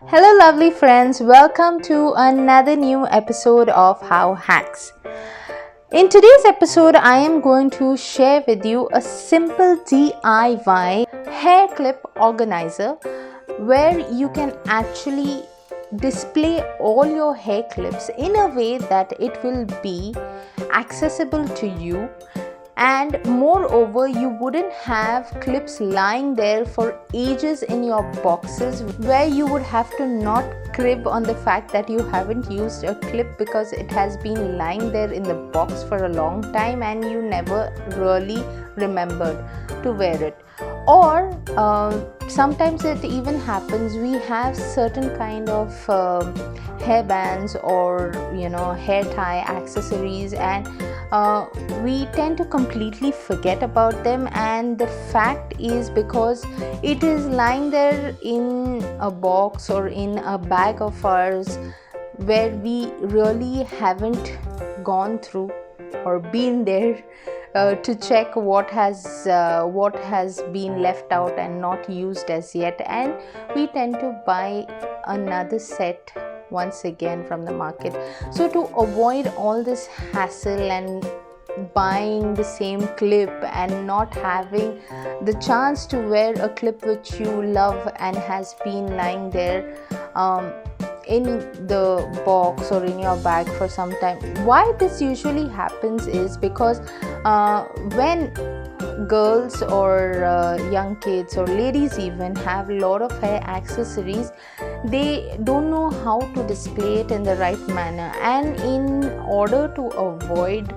Hello, lovely friends. Welcome to another new episode of How Hacks. In today's episode, I am going to share with you a simple DIY hair clip organizer where you can actually display all your hair clips in a way that it will be accessible to you, and moreover you wouldn't have clips lying there for ages in your boxes where you would have to not crib on the fact that you haven't used a clip because it has been lying there in the box for a long time and you never really remembered to wear it. Or sometimes it even happens we have certain kind of hair bands or hair tie accessories, and we tend to completely forget about them, and the fact is because it is lying there in a box or in a bag of ours where we really haven't gone through or been there to check what has been left out and not used as yet, and we tend to buy another set once again from the market. So to avoid all this hassle and buying the same clip and not having the chance to wear a clip which you love and has been lying there in the box or in your bag for some time, why this usually happens is because when girls or young kids or ladies even have a lot of hair accessories, they don't know how to display it in the right manner, and in order to avoid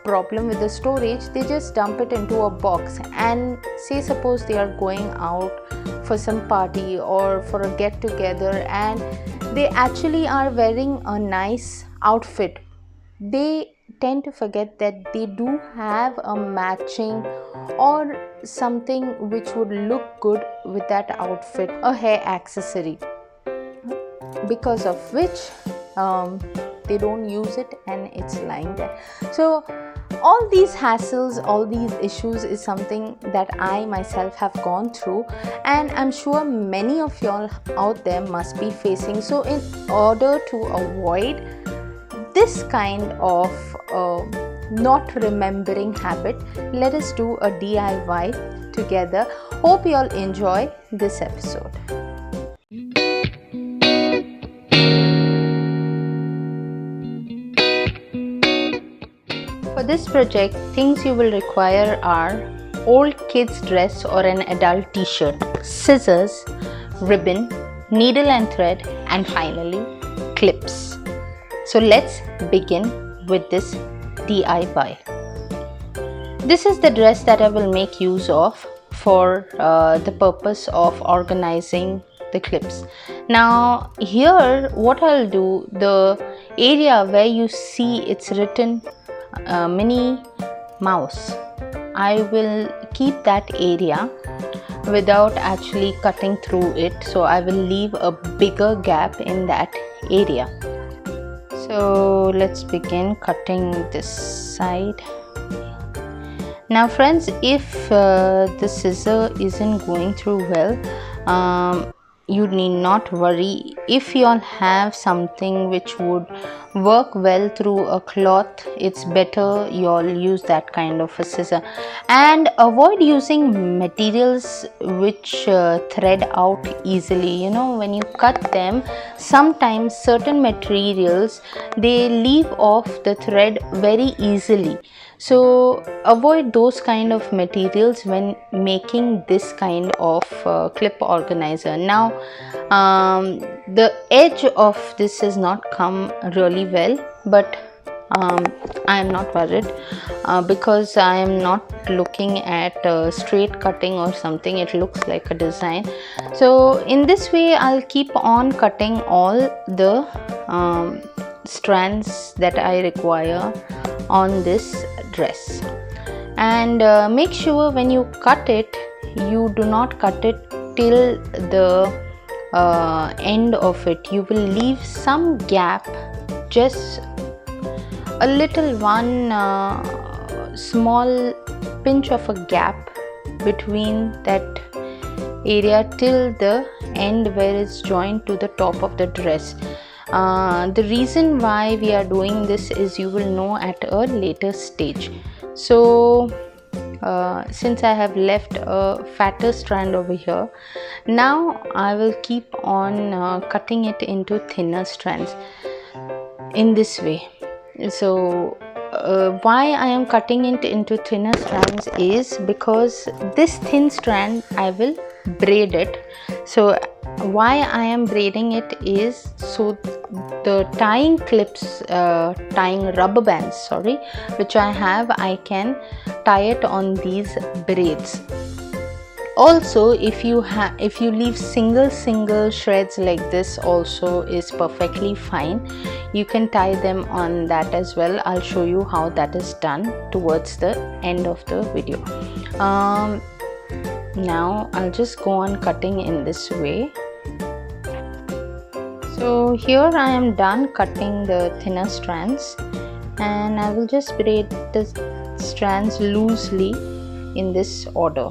problem with the storage, they just dump it into a box. And say suppose they are going out for some party or for a get together and they actually are wearing a nice outfit, they tend to forget that they do have a matching or something which would look good with that outfit, a hair accessory, because of which they don't use it and it's lying there. So all these hassles, all these issues is something that I myself have gone through, and I'm sure many of y'all out there must be facing. So in order to avoid this kind of not remembering habit, let us do a DIY together. Hope you all enjoy this episode. For this project, things you will require are old kid's dress or an adult t-shirt, scissors, ribbon, needle and thread, and finally clips. So let's begin with this DIY. This is the dress that I will make use of for the purpose of organizing the clips. Now here what I'll do, the area where you see it's written Minnie Mouse, I will keep that area without actually cutting through it, so I will leave a bigger gap in that area. So let's begin cutting this side. Now friends, if the scissor isn't going through well, you need not worry. If you all have something which would work well through a cloth, it's better you all use that kind of a scissor, and avoid using materials which thread out easily. When you cut them, sometimes certain materials they leave off the thread very easily. So avoid those kind of materials when making this kind of clip organizer. Now the edge of this has not come really well, but I am not worried because I am not looking at straight cutting or something. It looks like a design. So in this way I'll keep on cutting all the strands that I require on this dress, and make sure when you cut it, you do not cut it till the end of it. You will leave some gap, just a little one small pinch of a gap between that area till the end where it's joined to the top of the dress. The reason why we are doing this is you will know at a later stage. So since I have left a fatter strand over here, now I will keep on cutting it into thinner strands in this way. So why I am cutting it into thinner strands is because this thin strand I will braid it. So why I am braiding it is so the tying clips, tying rubber bands, sorry, which I have, I can tie it on these braids. Also, if you leave single shreds like this also is perfectly fine. You can tie them on that as well. I'll show you how that is done towards the end of the video. Now I'll just go on cutting in this way. So here I am done cutting the thinner strands, and I will just braid the strands loosely in this order.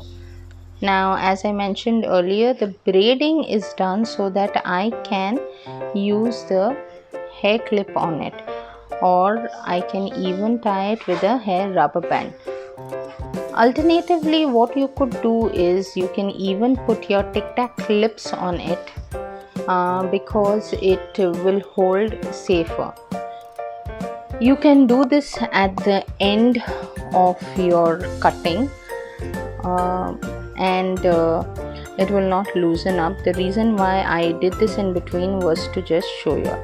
Now, as I mentioned earlier, the braiding is done so that I can use the hair clip on it, or I can even tie it with a hair rubber band. Alternatively, what you could do is you can even put your tic tac clips on it because it will hold safer. You can do this at the end of your cutting and it will not loosen up. The reason why I did this in between was to just show you.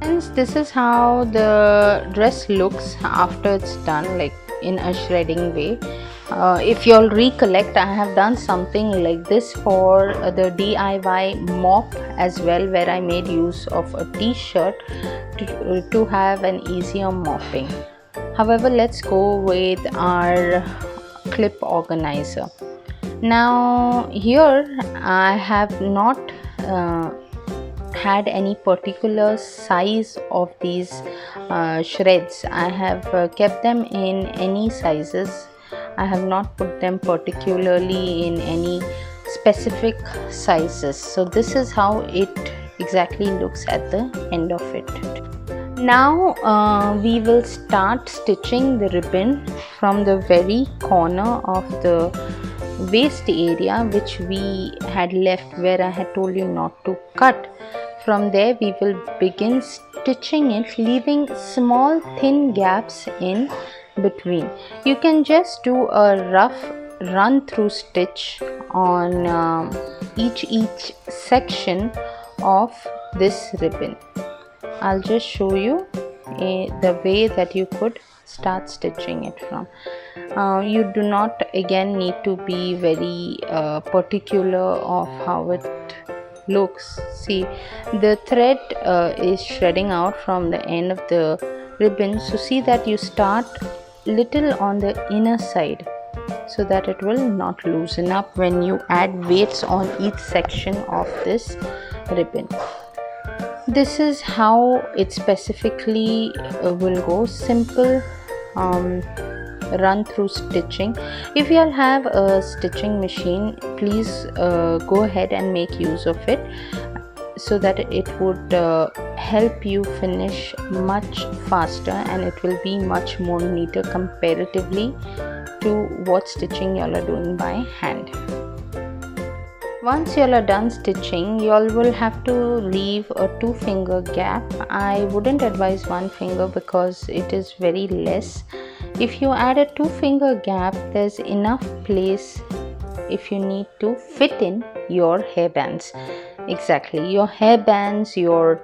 Hence, this is how the dress looks after it's done, like in a shredding way. If you all recollect, I have done something like this for the DIY mop as well, where I made use of a t-shirt to have an easier mopping. However, let's go with our clip organizer. Now here I have not had any particular size of these shreds. I have kept them in any sizes. I have not put them particularly in any specific sizes. So this is how it exactly looks at the end of it. Now we will start stitching the ribbon from the very corner of the waist area which we had left, where I had told you not to cut. From there we will begin stitching it, leaving small thin gaps in between. You can just do a rough run through stitch on each section of this ribbon. I'll just show you the way that you could start stitching it from. You do not again need to be very particular of how it looks. See, the thread is shredding out from the end of the ribbon, so see that you start little on the inner side so that it will not loosen up when you add weights on each section of this ribbon. This is how it specifically will go. Simple run through stitching. If you all have a stitching machine, please go ahead and make use of it, so that it would help you finish much faster and it will be much more neater comparatively to what stitching you all are doing by hand. Once you all are done stitching, you all will have to leave a 2-finger gap. I wouldn't advise 1 finger because it is very less. If you add a 2-finger gap, there's enough place if you need to fit in your hairbands. Exactly, your hairbands, your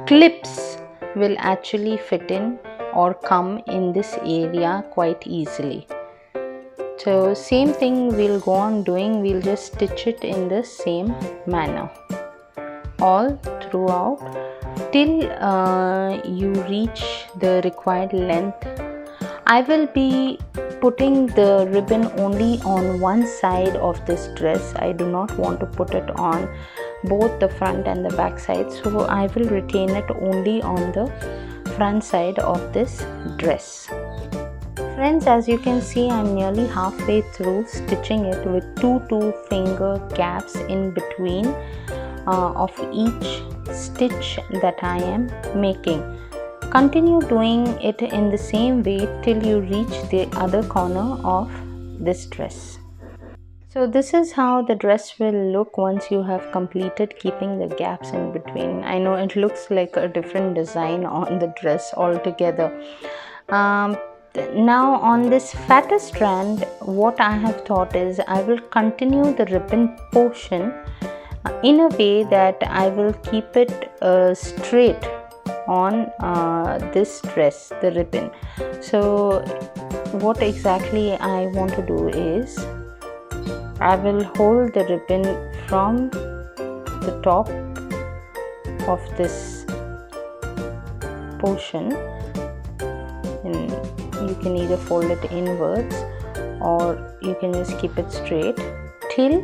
clips will actually fit in or come in this area quite easily. So same thing we'll go on doing. We'll just stitch it in the same manner all throughout till you reach the required length. I will be putting the ribbon only on one side of this dress. I do not want to put it on both the front and the back side, so I will retain it only on the front side of this dress. Friends, as you can see, I'm nearly halfway through stitching it with two finger gaps in between of each stitch that I am making. Continue doing it in the same way till you reach the other corner of this dress. So this is how the dress will look once you have completed keeping the gaps in between. I know it looks like a different design on the dress altogether. Now on this fatter strand, what I have thought is I will continue the ribbon portion in a way that I will keep it straight on this dress, the ribbon. So what exactly I want to do is I will hold the ribbon from the top of this portion, and you can either fold it inwards or you can just keep it straight till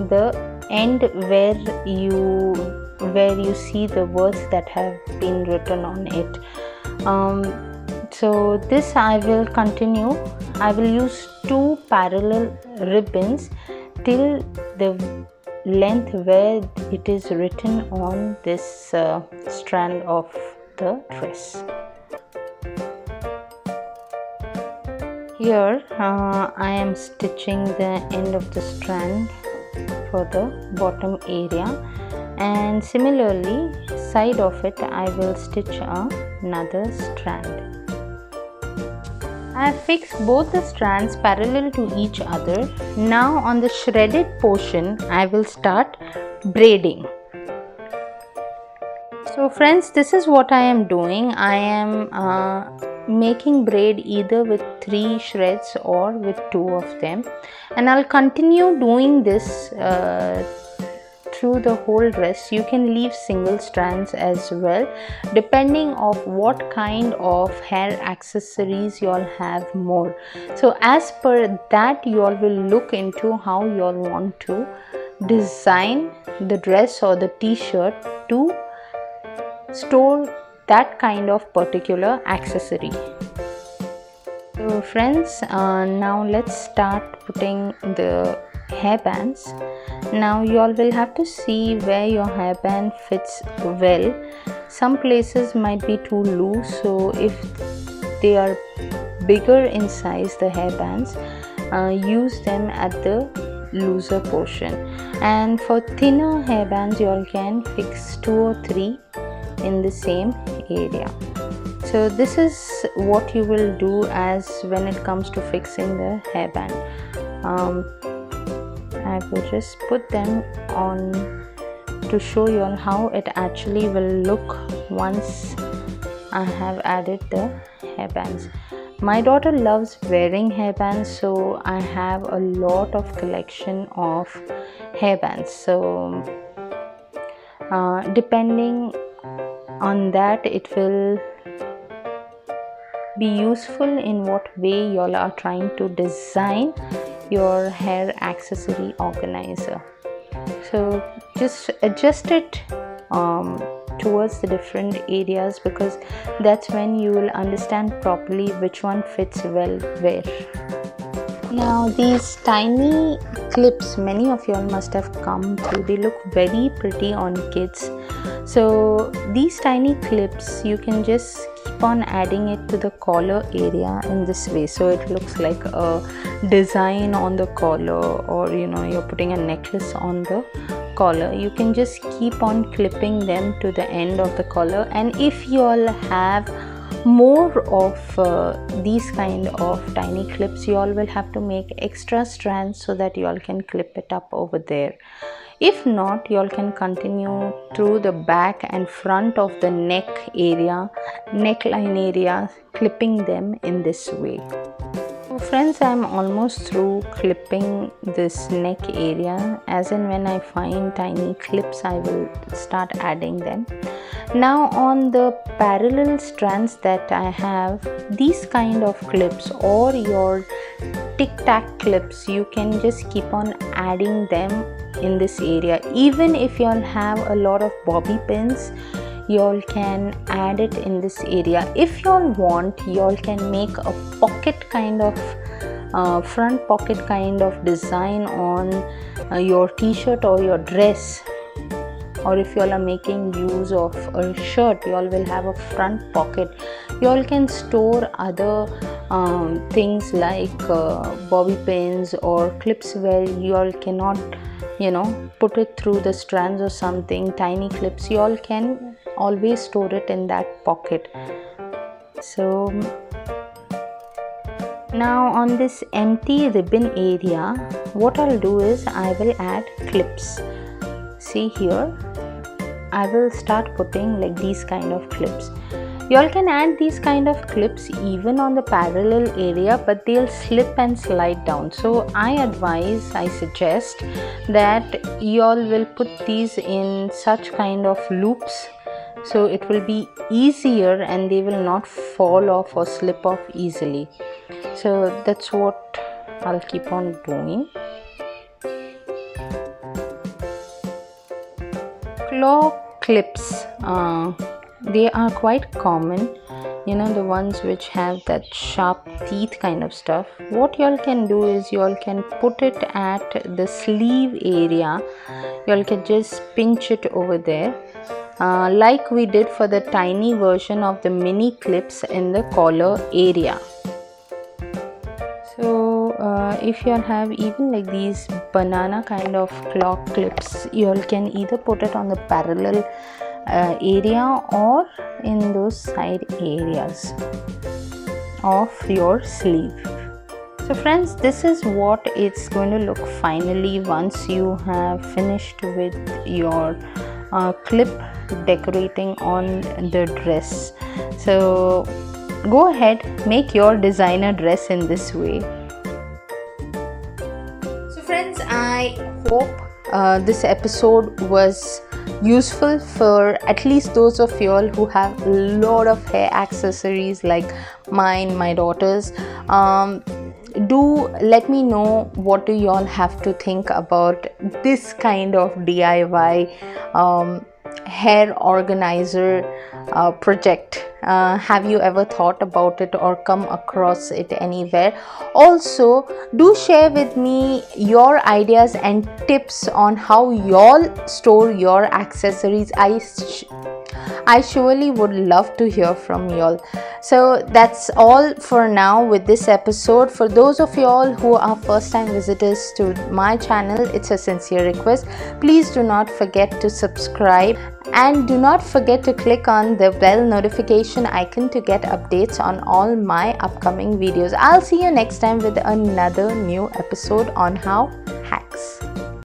the end where you see the words that have been written on it. So this I will continue. I will use 2 parallel ribbons till the length where it is written on this strand of the dress. Here I am stitching the end of the strand for the bottom area, and similarly side of it I will stitch another strand. I have fixed both the strands parallel to each other. Now on the shredded portion I will start braiding. So friends, this is what I am doing. I am making braid either with 3 shreds or with 2 of them, and I'll continue doing this through the whole dress. You can leave single strands as well, depending of what kind of hair accessories you all have more. So as per that, you all will look into how you all want to design the dress or the t-shirt to store that kind of particular accessory. So friends, now let's start putting the hairbands. Now you all will have to see where your hairband fits well. Some places might be too loose, so if they are bigger in size, the hairbands, use them at the looser portion, and for thinner hairbands you all can fix 2 or 3 in the same area. So this is what you will do as when it comes to fixing the hairband. I will just put them on to show you all how it actually will look once I have added the hairbands. My daughter loves wearing hairbands, so I have a lot of collection of hairbands. So depending on that, it will be useful in what way you all are trying to design your hair accessory organizer. So just adjust it towards the different areas, because that's when you will understand properly which one fits well where. Now these tiny clips, many of you all must have come through. They look very pretty on kids. So these tiny clips, you can just keep on adding it to the collar area in this way, so it looks like a design on the collar, or you're putting a necklace on the collar. You can just keep on clipping them to the end of the collar, and if you all have more of these kind of tiny clips, you all will have to make extra strands so that you all can clip it up over there. If not, you all can continue through the back and front of the neckline area, clipping them in this way. So friends, I'm almost through clipping this neck area. As and when I find tiny clips, I will start adding them. Now on the parallel strands that I have, these kind of clips or your tic-tac clips, you can just keep on adding them in this area. Even if you all have a lot of bobby pins, y'all can add it in this area. If y'all want, y'all can make a pocket kind of front pocket kind of design on your t-shirt or your dress. Or if y'all are making use of a shirt, y'all will have a front pocket. Y'all can store other things like bobby pins or clips where y'all cannot, put it through the strands or something. Tiny clips, y'all can always store it in that pocket. So now on this empty ribbon area, what I'll do is I will add clips. See here, I will start putting like these kind of clips. Y'all can add these kind of clips even on the parallel area, but they'll slip and slide down. So I suggest that y'all will put these in such kind of loops, so it will be easier and they will not fall off or slip off easily. So that's what I'll keep on doing. Claw clips, they are quite common, the ones which have that sharp teeth kind of stuff. What y'all can do is y'all can put it at the sleeve area. Y'all can just pinch it over there, like we did for the tiny version of the mini clips in the collar area. So if you have even like these banana kind of claw clips, you all can either put it on the parallel area or in those side areas of your sleeve. So friends, this is what it's going to look finally once you have finished with your clip decorating on the dress. So go ahead, make your designer dress in this way. So friends, I hope this episode was useful for at least those of y'all who have a lot of hair accessories like mine, my daughter's. Do let me know what do y'all have to think about this kind of DIY hair organizer project. Have you ever thought about it or come across it anywhere? Also, do share with me your ideas and tips on how y'all store your accessories. I surely would love to hear from y'all. So that's all for now with this episode. For those of y'all who are first time visitors to my channel, it's a sincere request. Please do not forget to subscribe and do not forget to click on the bell notification icon to get updates on all my upcoming videos. I'll see you next time with another new episode on How Hacks.